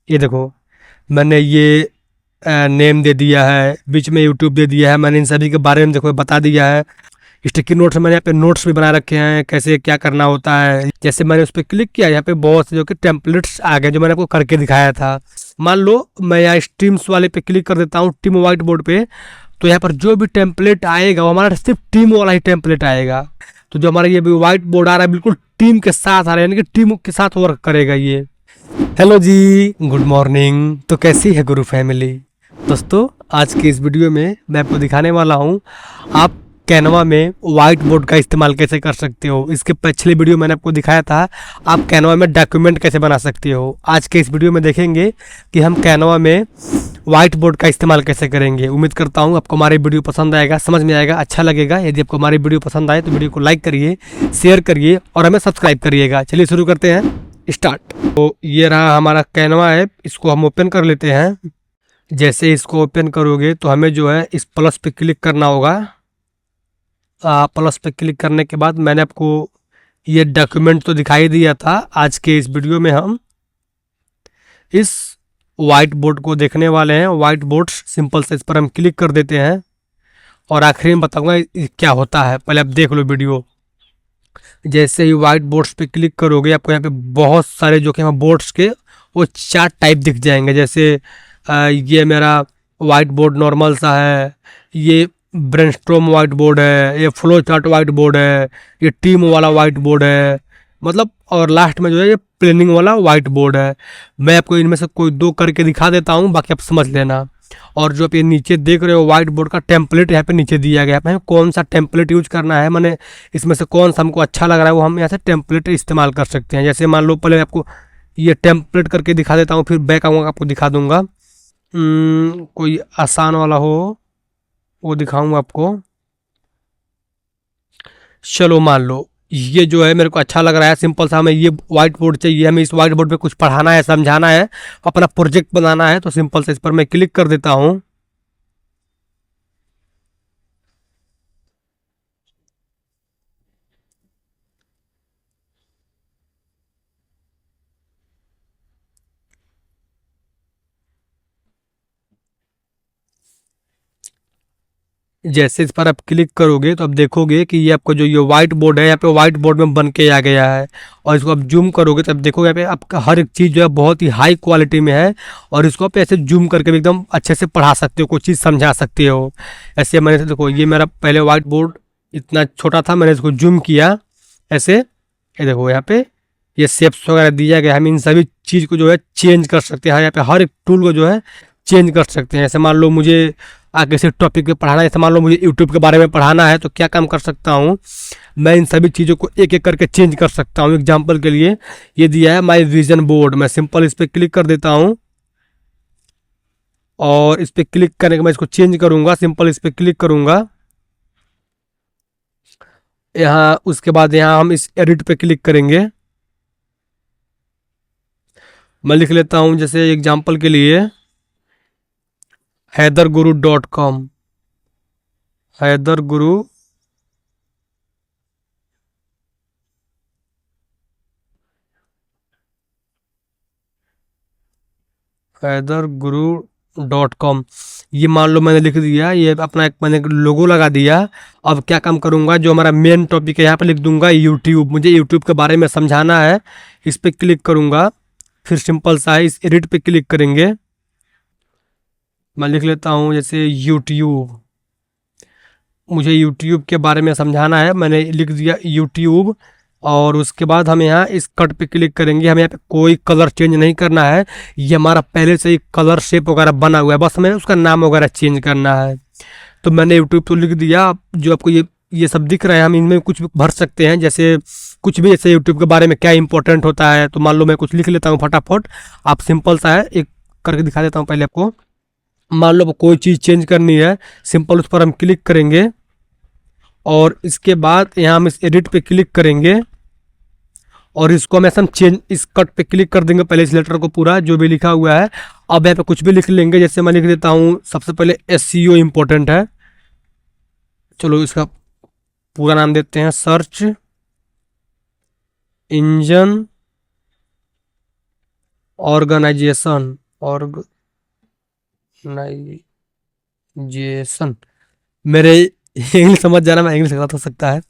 ये देखो, मैंने ये नेम दे दिया है, बीच में यूट्यूब दे दिया है, मैंने इन सभी के बारे में देखो बता दिया है। स्टिकी नोट्स मैंने यहाँ पे नोट्स भी बना रखे हैं, कैसे क्या करना होता है। जैसे मैंने उस पर क्लिक किया, यहाँ पे बहुत से जो कि टेम्पलेट्स आ गए जो मैंने आपको करके दिखाया था। मान लो मैं यहाँ स्ट्रीम्स वाले पे क्लिक कर देता हूँ, टीम व्हाइट बोर्ड पे, तो यहाँ पर जो भी टेम्पलेट आएगा वो हमारा सिर्फ टीम वाला ही टेम्पलेट आएगा। तो जो हमारा ये व्हाइट बोर्ड आ रहा है बिल्कुल टीम के साथ आ रहा है, यानी कि टीम के साथ वर्क करेगा ये। हेलो जी, गुड मॉर्निंग। तो कैसी है गुरु फैमिली? दोस्तों, आज की इस वीडियो में मैं आपको दिखाने वाला हूँ आप कैनवा में वाइट बोर्ड का इस्तेमाल कैसे कर सकते हो। इसके पिछले वीडियो मैंने आपको दिखाया था आप कैनवा में डॉक्यूमेंट कैसे बना सकते हो। आज के इस वीडियो में देखेंगे कि हम कैनवा में वाइट बोर्ड का इस्तेमाल कैसे करेंगे। उम्मीद करता हूँ आपको हमारी वीडियो पसंद आएगा, समझ में आएगा, अच्छा लगेगा। यदि आपको हमारी वीडियो पसंद आए तो वीडियो को लाइक करिए, शेयर करिए और हमें सब्सक्राइब करिएगा। चलिए शुरू करते हैं, स्टार्ट। तो ये रहा हमारा कैनवा ऐप, इसको हम ओपन कर लेते हैं। जैसे इसको ओपन करोगे तो हमें जो है इस प्लस पे क्लिक करना होगा। प्लस पे क्लिक करने के बाद मैंने आपको ये डॉक्यूमेंट तो दिखाई दिया था। आज के इस वीडियो में हम इस वाइट बोर्ड को देखने वाले हैं। वाइट बोर्ड सिंपल से इस पर हम क्लिक कर देते हैं और आखिरी में बताऊंगा क्या होता है। पहले आप देख लो वीडियो। जैसे ही वाइट बोर्ड्स पे क्लिक करोगे आपको यहाँ पे बहुत सारे जो कि हम बोर्ड्स के वो 4 टाइप दिख जाएंगे। जैसे ये मेरा वाइट बोर्ड नॉर्मल सा है, ये ब्रेनस्टॉर्म वाइट बोर्ड है, ये फ्लो चार्ट वाइट बोर्ड है, ये टीम वाला वाइट बोर्ड है, मतलब और लास्ट में जो है ये प्लानिंग वाला वाइट बोर्ड है। मैं आपको इनमें से कोई 2 करके दिखा देता हूँ, बाकी आप समझ लेना। और जो आप ये नीचे देख रहे हो वाइट बोर्ड का टेम्पलेट यहाँ पे नीचे दिया गया है, हमें कौन सा टेम्पलेट यूज करना है, मैंने इसमें से कौन सा हमको अच्छा लग रहा है वो हम यहाँ से टेम्पलेट इस्तेमाल कर सकते हैं। जैसे मान लो पहले आपको ये टेम्पलेट करके दिखा देता हूँ, फिर बैक आऊँगा आपको दिखा दूंगा। कोई आसान वाला हो वो दिखाऊंगा आपको। चलो मान लो ये जो है मेरे को अच्छा लग रहा है, सिंपल सा हमें ये व्हाइट बोर्ड चाहिए, हमें इस व्हाइट बोर्ड पे कुछ पढ़ाना है, समझाना है, अपना प्रोजेक्ट बनाना है। तो सिंपल से इस पर मैं क्लिक कर देता हूँ। जैसे इस पर आप क्लिक करोगे तो आप देखोगे कि ये आपका जो ये व्हाइट बोर्ड है यहाँ पे व्हाइट बोर्ड में बन के आ गया है। और इसको आप जूम करोगे तो आप देखोगे यहाँ पे आपका हर एक चीज़ जो है बहुत ही हाई क्वालिटी में है। और इसको आप ऐसे जूम करके भी एकदम अच्छे से पढ़ा सकते हो, कोई चीज़ समझा सकते हो। ऐसे मैंने देखो ये मेरा पहले व्हाइट बोर्ड इतना छोटा था, मैंने इसको जूम किया ऐसे, ये देखो यहाँ पे ये शेप्स वगैरह दिया गया है। हम इन सभी चीज़ को जो है चेंज कर सकते हैं, यहाँ पे हर एक टूल को जो है चेंज कर सकते हैं। ऐसे मान लो मुझे आगे से टॉपिक पे पढ़ाना है, जैसे मान लो मुझे यूट्यूब के बारे में पढ़ाना है, तो क्या काम कर सकता हूँ मैं, इन सभी चीज़ों को एक एक करके चेंज कर सकता हूँ। एग्जाम्पल के लिए ये दिया है माई विजन बोर्ड, मैं सिंपल इस पर क्लिक कर देता हूँ और इस पर क्लिक करने के मैं इसको चेंज करूँगा। सिंपल इस पर क्लिक करूँगा यहाँ, उसके बाद यहाँ हम इस एडिट पे क्लिक करेंगे। मैं लिख लेता हूँ जैसे एग्जाम्पल के लिए हैदरगुरु.com, हैदरगुरु हैदरगुरु.com, ये मान लो मैंने लिख दिया, ये अपना एक मैंने लोगो लगा दिया। अब क्या काम करूँगा, जो हमारा मेन टॉपिक है यहाँ पे लिख दूंगा यूट्यूब, मुझे यूट्यूब के बारे में समझाना है। इस पर क्लिक करूँगा, फिर सिंपल सा है इस एडिट पे क्लिक करेंगे। मैं लिख लेता हूँ जैसे यूट्यूब, मुझे यूट्यूब के बारे में समझाना है, मैंने लिख दिया यूट्यूब। और उसके बाद हम यहाँ इस कट पे क्लिक करेंगे। हमें यहाँ पे कोई कलर चेंज नहीं करना है, ये हमारा पहले से ही कलर शेप वगैरह बना हुआ है, बस हमें उसका नाम वगैरह चेंज करना है। तो मैंने यूट्यूब तो लिख दिया। जो आपको ये सब दिख रहा है, हम इनमें कुछ भी भर सकते हैं, जैसे कुछ भी, जैसे यूट्यूब के बारे में क्या इंपॉर्टेंट होता है। तो मान लो मैं कुछ लिख लेता हूँ फटाफट, आप सिंपल सा है एक करके दिखा देता हूँ पहले आपको। मान लो कोई चीज़ चेंज करनी है, सिंपल उस पर हम क्लिक करेंगे और इसके बाद यहाँ हम इस एडिट पे क्लिक करेंगे और इसको हम ऐसा चेंज, इस कट पे क्लिक कर देंगे पहले इस लेटर को पूरा जो भी लिखा हुआ है। अब यहाँ पे कुछ भी लिख लेंगे, जैसे मैं लिख देता हूँ सबसे पहले SEO इम्पोर्टेंट है। चलो इसका पूरा नाम देते हैं सर्च इंजन ऑर्गेनाइजेशन, ऑर्गेनाइजेशन। मेरे इंग्लिश समझ जाना, मैं इंग्लिश गलत हो सकता है।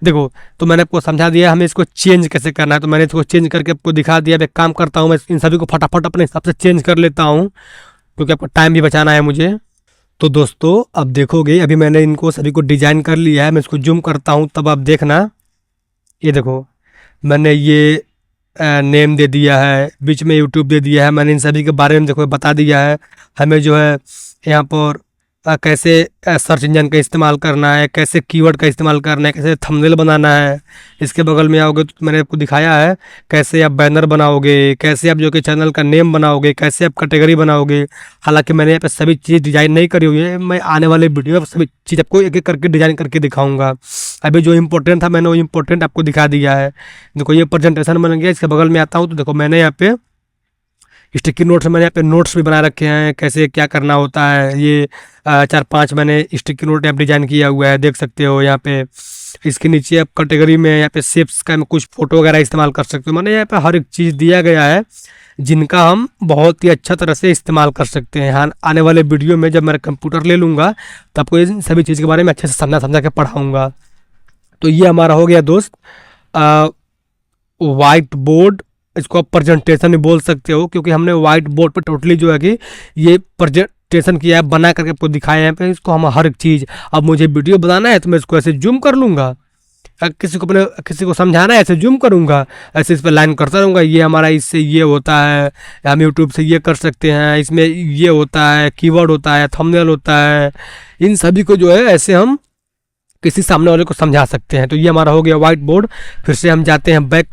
देखो, तो मैंने आपको समझा दिया हमें इसको चेंज कैसे करना है, तो मैंने इसको चेंज करके आपको दिखा दिया। अब एक काम करता हूँ, मैं इन सभी को फटाफट अपने हिसाब से चेंज कर लेता हूँ, क्योंकि आपको टाइम भी बचाना है मुझे। तो दोस्तों अब देखोगे, अभी मैंने इनको सभी को डिजाइन कर लिया है, मैं इसको जूम करता हूँ तब आप देखना। ये देखो, मैंने ये नेम दे दिया है, बीच में यूट्यूब दे दिया है, मैंने इन सभी के बारे में देखो बता दिया है। हमें जो है यहाँ पर कैसे सर्च इंजन का इस्तेमाल करना है, कैसे कीवर्ड का इस्तेमाल करना है, कैसे थंबनेल बनाना है। इसके बगल में आओगे तो मैंने आपको दिखाया है कैसे आप बैनर बनाओगे, कैसे आप जो कि चैनल का नेम बनाओगे, कैसे आप कैटेगरी बनाओगे। हालांकि मैंने यहाँ पे सभी चीज़ डिजाइन नहीं करी हुई है, मैं आने वाले वीडियो में सभी चीज़ आपको एक एक करके डिजाइन करके दिखाऊंगा। अभी जो इम्पोर्टेंट था मैंने वो इम्पोर्टेंट आपको दिखा दिया है। देखो ये प्रेजेंटेशन बन गया, इसके बगल में आता हूँ तो देखो मैंने यहाँ पे स्टिकी नोट्स, मैंने यहाँ पे नोट्स भी बना रखे हैं, कैसे क्या करना होता है। ये 4-5 मैंने स्टिकी नोट यहाँ डिजाइन किया हुआ है, देख सकते हो यहाँ पे। इसके नीचे आप कैटेगरी में यहाँ पे शेप्स का मैं कुछ फोटो वगैरह इस्तेमाल कर सकते हो। मैंने यहाँ पे हर एक चीज़ दिया गया है जिनका हम बहुत ही अच्छा तरह से इस्तेमाल कर सकते हैं। हाँ, आने वाले वीडियो में जब मैं कंप्यूटर ले लूँगा तो आपको इन सभी चीज़ के बारे में अच्छे से समझा के पढ़ाऊँगा। तो ये हमारा हो गया दोस्त वाइट बोर्ड। इसको आप प्रेजेंटेशन भी बोल सकते हो, क्योंकि हमने वाइट बोर्ड पर टोटली जो है कि ये प्रेजेंटेशन किया है, बना करके आपको दिखाया है। इसको हम हर एक चीज़, अब मुझे वीडियो बनाना है तो मैं इसको ऐसे जूम कर लूँगा, किसी को समझाना है ऐसे जूम करूँगा, ऐसे इस पर लाइन करता रहूँगा। ये हमारा इससे ये होता है, हम यूट्यूब से ये कर सकते हैं, इसमें ये होता है, कीवर्ड होता है, थंबनेल होता है। इन सभी को जो है ऐसे हम किसी सामने वाले को समझा सकते हैं। तो ये हमारा हो गया वाइट बोर्ड। फिर से हम जाते हैं बैक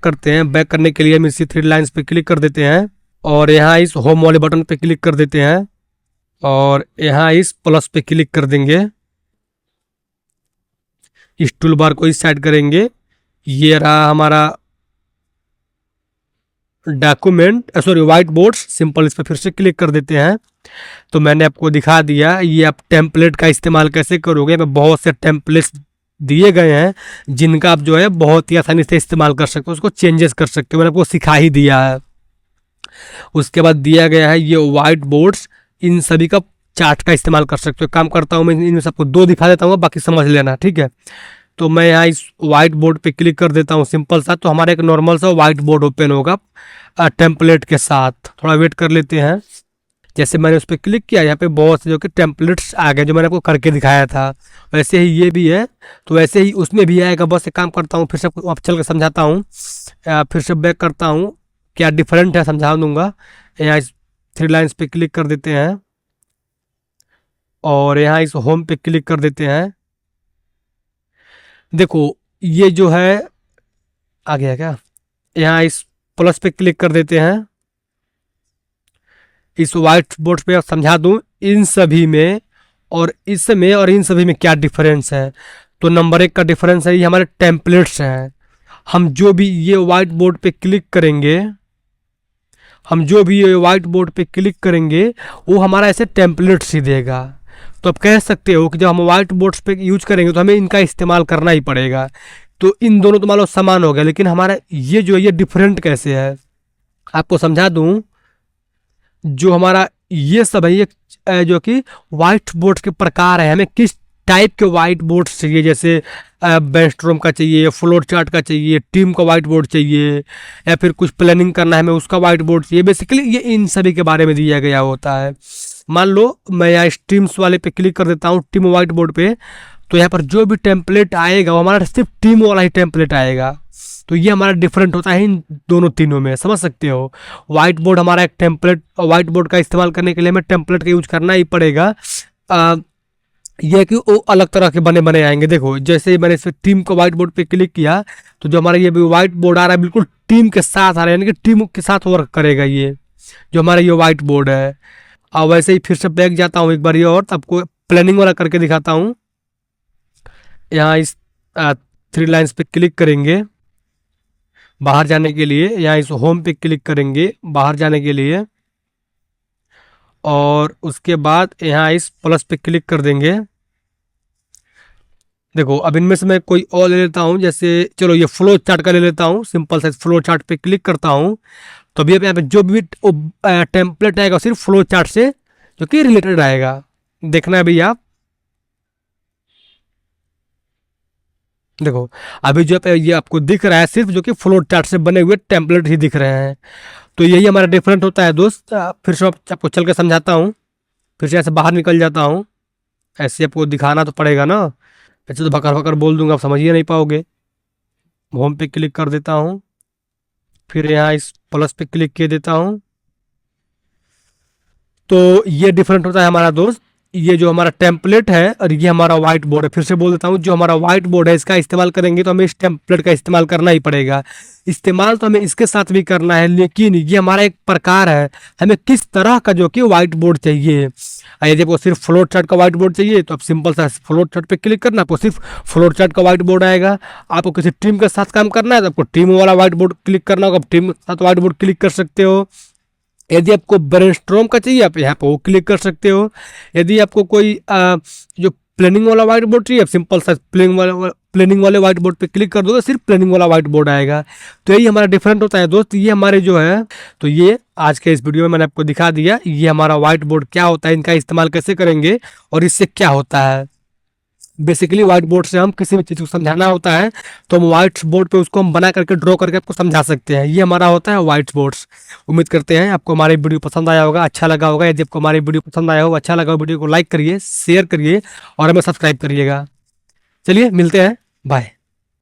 करते हैं। बैक करने के लिए हम इसी 3 लाइन्स पे क्लिक कर देते हैं और यहाँ इस होम वाले बटन पे क्लिक कर देते हैं और यहाँ इस प्लस पे क्लिक कर देंगे। इस टूल बार को इस साइड करेंगे। ये रहा हमारा document, sorry white board simple, इस पर फिर से क्लिक कर देते हैं। तो मैंने आपको दिखा दिया ये आप टेम्पलेट का इस्तेमाल कैसे करोगे। मैं बहुत से टेम्पलेट्स दिए गए हैं जिनका आप जो है बहुत ही आसानी से इस्तेमाल कर सकते हो, उसको चेंजेस कर सकते हो, मैंने आपको सिखा ही दिया है। उसके बाद दिया गया है ये वाइट बोर्ड्स, इन सभी का चार्ट का इस्तेमाल कर सकते हो। काम करता हूँ मैं इनमें सबको 2 दिखा देता हूँ, बाकी समझ लेना, ठीक है। तो मैं यहाँ इस वाइट बोर्ड पे क्लिक कर देता हूँ सिंपल सा, तो हमारा एक नॉर्मल सा वाइट बोर्ड ओपन होगा टेम्पलेट के साथ। थोड़ा वेट कर लेते हैं। जैसे मैंने उस पर क्लिक किया, यहाँ पे बहुत से जो कि टेम्पलेट्स आ गए जो मैंने आपको करके दिखाया था। वैसे ही ये भी है, तो वैसे ही उसमें भी आएगा। बस एक काम करता हूँ, फिर से आप चल के समझाता हूँ। फिर से बैक करता हूँ, क्या डिफरेंट है समझा दूंगा। यहाँ इस 3 लाइन्स पे क्लिक कर देते हैं और यहाँ इस होम पे क्लिक कर देते हैं। देखो ये जो है आ गया क्या, यहाँ इस प्लस पे क्लिक कर देते हैं। इस वाइट बोर्ड पे समझा दूं इन सभी में और इसमें और इन सभी में क्या डिफरेंस है। तो नंबर 1 का डिफरेंस है ये हमारे टेम्पलेट्स हैं। हम जो भी ये वाइट बोर्ड पे क्लिक करेंगे, हम जो भी ये वाइट बोर्ड पे क्लिक करेंगे वो हमारा ऐसे टेम्पलेट्स ही देगा। तो आप कह सकते हो कि जब हम वाइट बोर्ड्स पे यूज करेंगे तो हमें इनका इस्तेमाल करना ही पड़ेगा। तो इन दोनों तो मान लो समान हो गया, लेकिन हमारा ये जो है ये डिफरेंट कैसे है आपको समझा दूं। जो हमारा ये सब है ये जो कि वाइट बोर्ड के प्रकार है, हमें किस टाइप के वाइट बोर्ड चाहिए। जैसे ब्रेनस्टॉर्म का चाहिए, फ्लोर चार्ट का चाहिए, टीम का वाइट बोर्ड चाहिए, या फिर कुछ प्लानिंग करना है हमें उसका वाइट बोर्ड चाहिए। बेसिकली ये इन सभी के बारे में दिया गया होता है। मान लो मैं यहाँ टीम्स वाले पे क्लिक कर देता हूँ, टीम वाइट बोर्ड पे, तो यहाँ पर जो भी टेम्पलेट आएगा वो हमारा सिर्फ टीम वाला ही टेम्पलेट आएगा। तो ये हमारा डिफरेंट होता है इन दोनों तीनों में, समझ सकते हो। वाइट बोर्ड हमारा एक टेम्पलेट, वाइट बोर्ड का इस्तेमाल करने के लिए हमें टेम्पलेट का यूज करना ही पड़ेगा। यह कि वो अलग तरह के बने बने आएंगे। देखो जैसे ही मैंने इस टीम को वाइट बोर्ड पे क्लिक किया तो जो हमारा ये वाइट बोर्ड आ रहा है बिल्कुल टीम के साथ आ रहा है, यानी कि टीम के साथ वर्क करेगा ये जो हमारा ये वाइट बोर्ड है। और वैसे ही फिर से बैक जाता हूँ एक बार ये और आपको प्लानिंग वाला करके दिखाता हूँ। यहाँ इस 3 लाइन्स पे क्लिक करेंगे बाहर जाने के लिए, यहाँ इस होम पे क्लिक करेंगे बाहर जाने के लिए, और उसके बाद यहाँ इस प्लस पे क्लिक कर देंगे। देखो अब इनमें से मैं कोई और ले लेता हूँ, जैसे चलो ये फ्लो चार्ट का ले लेता हूँ। सिंपल सा फ्लो चार्ट पे क्लिक करता हूँ तो अभी यहाँ पे जो भी टेम्पलेट आएगा सिर्फ फ्लो चार्ट से जो कि रिलेटेड आएगा। देखना है भैया, देखो अभी जो ये आपको दिख रहा है सिर्फ जो कि फ्लो चार्ट से बने हुए टेम्पलेट ही दिख रहे हैं। तो यही हमारा डिफरेंट होता है दोस्त। फिर से आपको चल के समझाता हूँ, फिर से ऐसे बाहर निकल जाता हूँ, ऐसे आपको दिखाना तो पड़ेगा ना, ऐसे तो भकर भकर बोल दूंगा, आप समझ ही नहीं पाओगे। होम पे क्लिक कर देता हूँ, फिर यहाँ इस प्लस पे क्लिक किए देता हूँ। तो ये डिफरेंट होता है हमारा दोस्त। ये जो हमारा टेम्पलेट है और ये हमारा व्हाइट बोर्ड है। फिर से बोल देता हूँ, जो हमारा व्हाइट बोर्ड है इसका इस्तेमाल करेंगे तो हमें इस टेम्पलेट का इस्तेमाल करना ही पड़ेगा। इस्तेमाल तो हमें इसके साथ भी करना है, लेकिन ये हमारा एक प्रकार है, हमें किस तरह का जो कि व्हाइट बोर्ड चाहिए। यदि आपको सिर्फ फ्लोट चार्ट का व्हाइट बोर्ड चाहिए तो आप सिंपल सा फ्लोट चार्ट पे क्लिक करना, आपको सिर्फ फ्लोट चार्ट का व्हाइट बोर्ड आएगा। आपको किसी टीम के साथ काम करना है तो आपको टीम वाला व्हाइट बोर्ड क्लिक करना होगा, आप टीम के साथ व्हाइट बोर्ड क्लिक कर सकते हो। यदि आपको ब्रेनस्टॉर्म का चाहिए आप यहाँ पे वो क्लिक कर सकते हो। यदि आपको कोई जो प्लानिंग वाला व्हाइट बोर्ड चाहिए, आप सिंपल सा प्लानिंग वाले व्हाइट बोर्ड पे क्लिक कर दो तो सिर्फ प्लानिंग वाला व्हाइट बोर्ड आएगा। तो यही हमारा डिफरेंट होता है दोस्त। ये हमारे जो है, तो ये आज के इस वीडियो में मैंने आपको दिखा दिया ये हमारा व्हाइट बोर्ड क्या होता है, इनका इस्तेमाल कैसे करेंगे और इससे क्या होता है। बेसिकली व्हाइट बोर्ड से हम किसी भी चीज़ को समझाना होता है तो हम व्हाइट बोर्ड पे उसको हम बना करके ड्रॉ करके आपको समझा सकते हैं। ये हमारा होता है व्हाइट बोर्ड्स। उम्मीद करते हैं आपको हमारी वीडियो पसंद आया होगा, अच्छा लगा होगा। यदि आपको हमारी वीडियो पसंद आया हो, अच्छा लगा हो, वीडियो को लाइक करिए, शेयर करिए और हमें सब्सक्राइब करिएगा। चलिए मिलते हैं, बाय।